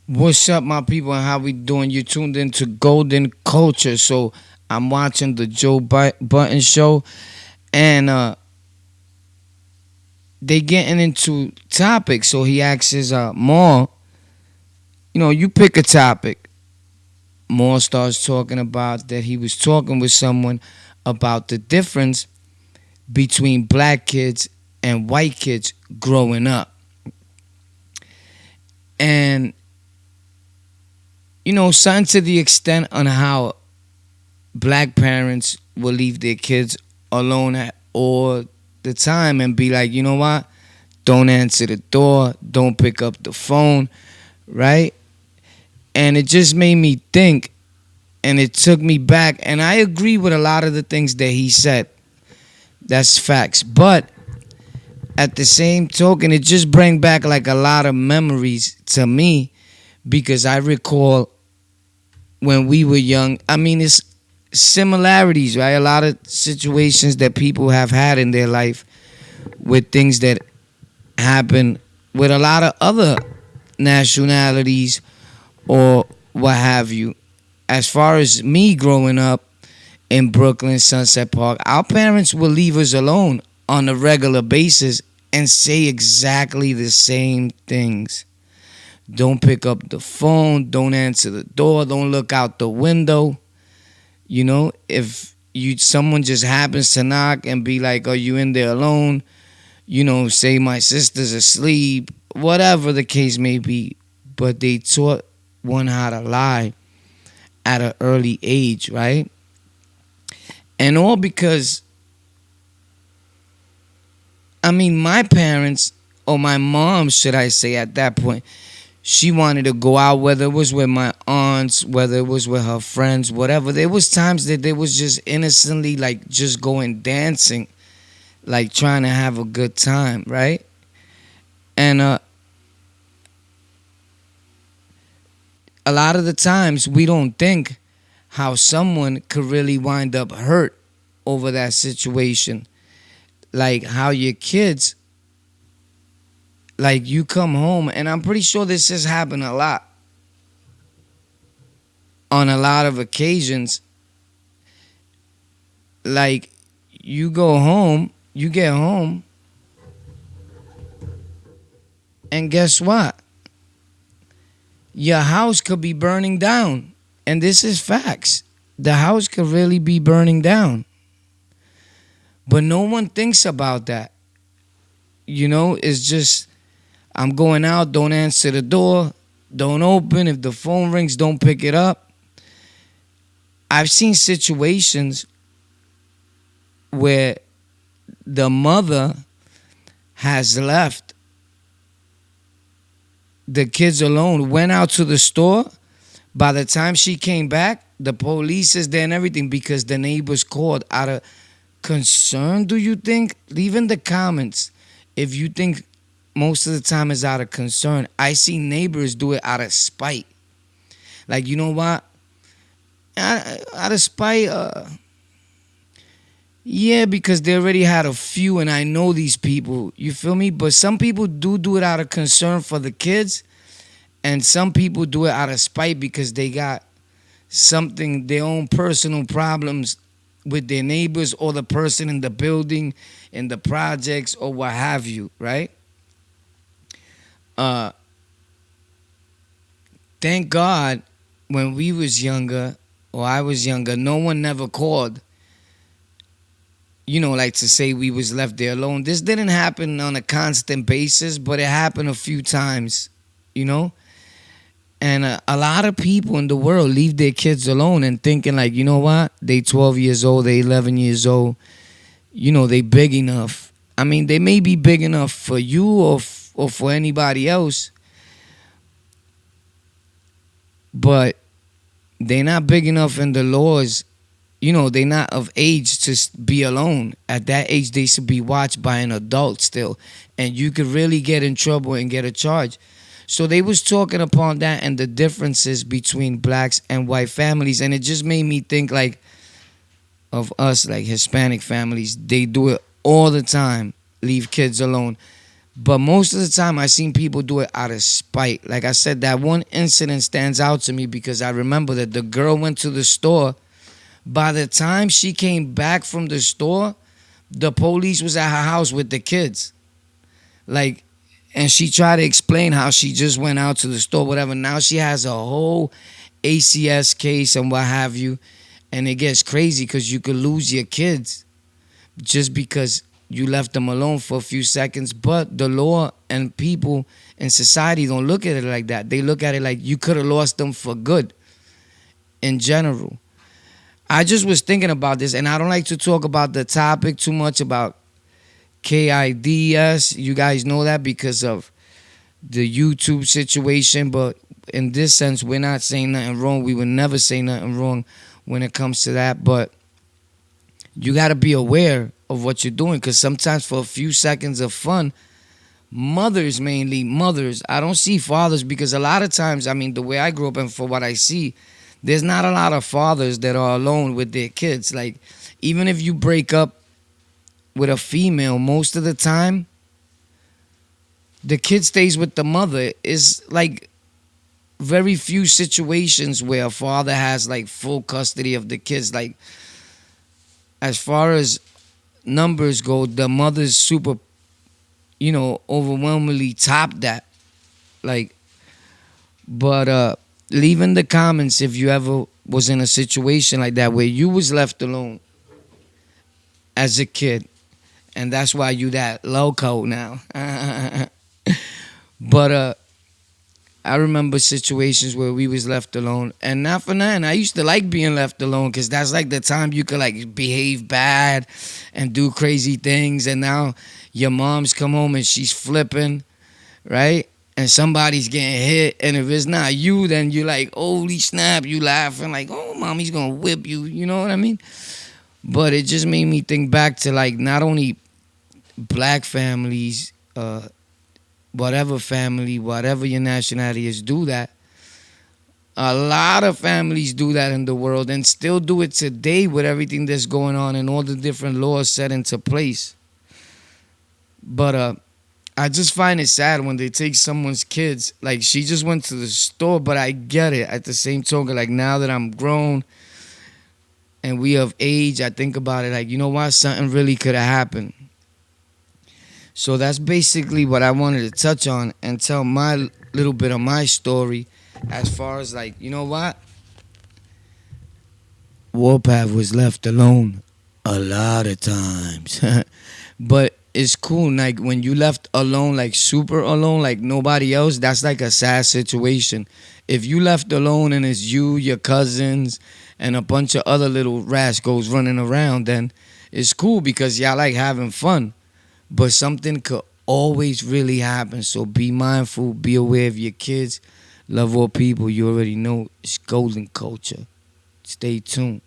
What's up, my people, and how we doing? You tuned into Golden Culture. So I'm watching the Joe Budden show, and they getting into topics. So he asks Maul, you pick a topic. Maul starts talking about that he was talking with someone about the difference between black kids and white kids growing up, and something to the extent on how black parents will leave their kids alone at all the time and be like, you know what? Don't answer the door, don't pick up the phone, right? And it just made me think and it took me back. And I agree with a lot of the things that he said. That's facts. But at the same token, it just bring back like a lot of memories to me because I recall when we were young. I mean, it's similarities, right? A lot of situations that people have had in their life with things that happen with a lot of other nationalities or what have you. As far as me growing up in Brooklyn, Sunset Park, our parents would leave us alone on a regular basis and say exactly the same things. Don't pick up the phone, don't answer the door, don't look out the window. If you someone just happens to knock and be like, "Are you in there alone?" Say my sister's asleep, whatever the case may be. But they taught one how to lie at an early age, right? And all because, I mean, my parents, or my mom, should I say, at that point, she wanted to go out, whether it was with my aunts, whether it was with her friends, whatever. There was times that they was just innocently like just going dancing, like trying to have a good time, right? And a lot of the times we don't think how someone could really wind up hurt over that situation. Like how your kids, like you come home, and I'm pretty sure this has happened a lot on a lot of occasions. Like you go home, you get home, and guess what? Your house could be burning down. And this is facts. The house could really be burning down. But no one thinks about that. It's just, I'm going out, don't answer the door, don't open. If the phone rings, don't pick it up. I've seen situations where the mother has left the kids alone, went out to the store. By the time she came back, the police is there and everything because the neighbors called out of concern. Do you think? Leave in the comments if you think most of the time is out of concern. I see neighbors do it out of spite. Like, you know what? Out of spite, yeah, because they already had a few and I know these people. You feel me? But some people do it out of concern for the kids. And some people do it out of spite because they got something, their own personal problems with their neighbors or the person in the building, in the projects, or what have you, right? Uh, thank God when we was younger, or I was younger, no one never called, like to say we was left there alone. This didn't happen on a constant basis, but it happened a few times, you know? And a lot of people in the world leave their kids alone and thinking like, you know what? They 12 years old, they 11 years old. They big enough. I mean, they may be big enough for you or for anybody else, but they're not big enough in the laws. They're not of age to be alone. At that age, they should be watched by an adult still. And you could really get in trouble and get a charge. So they was talking upon that and the differences between blacks and white families. And it just made me think like of us, like Hispanic families. They do it all the time. Leave kids alone. But most of the time, I seen people do it out of spite. Like I said, that one incident stands out to me because I remember that the girl went to the store. By the time she came back from the store, the police was at her house with the kids. Like, and she tried to explain how she just went out to the store, whatever. Now she has a whole ACS case and what have you. And it gets crazy because you could lose your kids just because you left them alone for a few seconds. But the law and people in society don't look at it like that. They look at it like you could have lost them for good in general. I just was thinking about this, and I don't like to talk about the topic too much about KIDS. You guys know that because of the YouTube situation, but in this sense, we're not saying nothing wrong. We would never say nothing wrong when it comes to that, but you got to be aware of what you're doing because sometimes for a few seconds of fun, mothers, mainly mothers, I don't see fathers because a lot of times, I mean, the way I grew up and for what I see, there's not a lot of fathers that are alone with their kids. Like, even if you break up with a female, most of the time, the kid stays with the mother. Is like very few situations where a father has like full custody of the kids. Like, as far as numbers go, the mother's super, overwhelmingly top that. Like, but leave in the comments if you ever was in a situation like that where you was left alone as a kid, and that's why you that loco now. But I remember situations where we was left alone, and not for nothing, I used to like being left alone because that's like the time you could like behave bad and do crazy things. And now your mom's come home and she's flipping, right? And somebody's getting hit, and if it's not you, then you're like, holy snap, you laughing like, oh, mommy's gonna whip you, you know what I mean? But it just made me think back to like not only black families, whatever family, whatever your nationality is, do that. A lot of families do that in the world and still do it today with everything that's going on and all the different laws set into place. But I just find it sad when they take someone's kids. Like, she just went to the store, but I get it. At the same token, like, now that I'm grown and we of age, I think about it like, you know what? Something really could have happened. So that's basically what I wanted to touch on and tell my little bit of my story as far as like, you know what? Warpath was left alone a lot of times. But it's cool, like when you left alone, like super alone, like nobody else, that's like a sad situation. If you left alone and it's you, your cousins, and a bunch of other little rascals running around, then it's cool because y'all like having fun. But something could always really happen. So be mindful, be aware of your kids, love all people. You already know it's golden culture. Stay tuned.